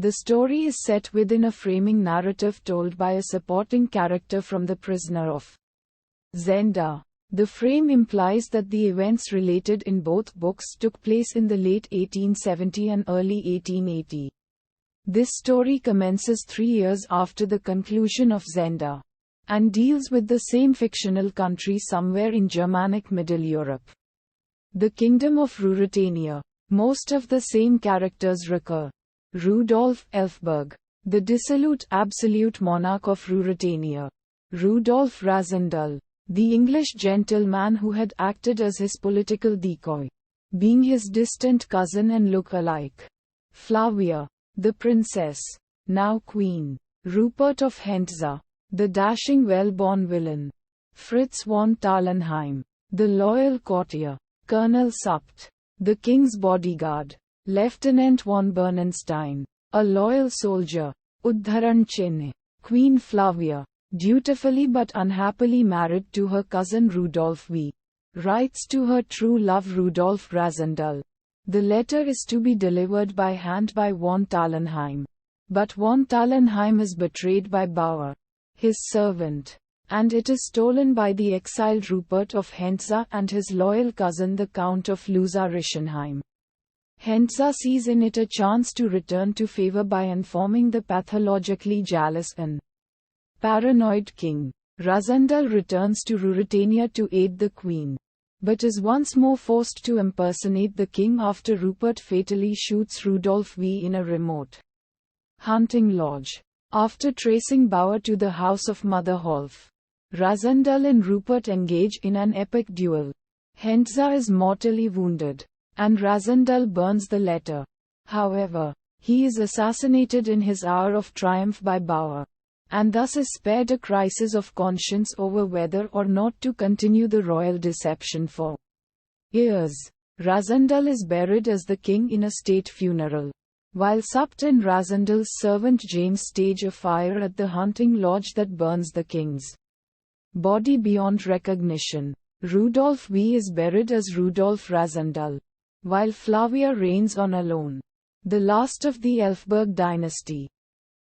The story is set within a framing narrative told by a supporting character from the Prisoner of Zenda. The frame implies that the events related in both books took place in the late 1870 and early 1880. This story commences 3 years after the conclusion of Zenda, and deals with the same fictional country somewhere in Germanic Middle Europe. The Kingdom of Ruritania. Most of the same characters recur. Rudolf Elfberg, the dissolute absolute monarch of Ruritania. Rudolf Rassendyll, the English gentleman who had acted as his political decoy, being his distant cousin and look-alike. Flavia, the princess, now queen. Rupert of Hentzau, the dashing well-born villain. Fritz von Thallenheim, the loyal courtier. Colonel Supt, the king's bodyguard. Lieutenant von Bernstein, a loyal soldier. Uddharan Chinn, Queen Flavia, dutifully but unhappily married to her cousin Rudolf V. Writes to her true love Rudolf Rassendyll. The letter is to be delivered by hand by von Thallenheim. But von Thallenheim is betrayed by Bauer, his servant, and it is stolen by the exiled Rupert of Hentzau and his loyal cousin the Count of Luzar-Rischenheim. Hentzau sees in it a chance to return to favor by informing the pathologically jealous and paranoid king. Rassendyll returns to Ruritania to aid the queen, but is once more forced to impersonate the king after Rupert fatally shoots Rudolf V in a remote hunting lodge. After tracing Bauer to the house of Mother Holf, Rassendyll and Rupert engage in an epic duel. Hentzau is mortally wounded, and Rassendyll burns the letter. However, he is assassinated in his hour of triumph by Bauer, and thus is spared a crisis of conscience over whether or not to continue the royal deception for years. Rassendyll is buried as the king in a state funeral, while Supt and Rassendyll's servant James stage a fire at the hunting lodge that burns the king's body beyond recognition. Rudolf V is buried as Rudolf Rassendyll, while Flavia reigns on alone. The last of the Elfberg dynasty.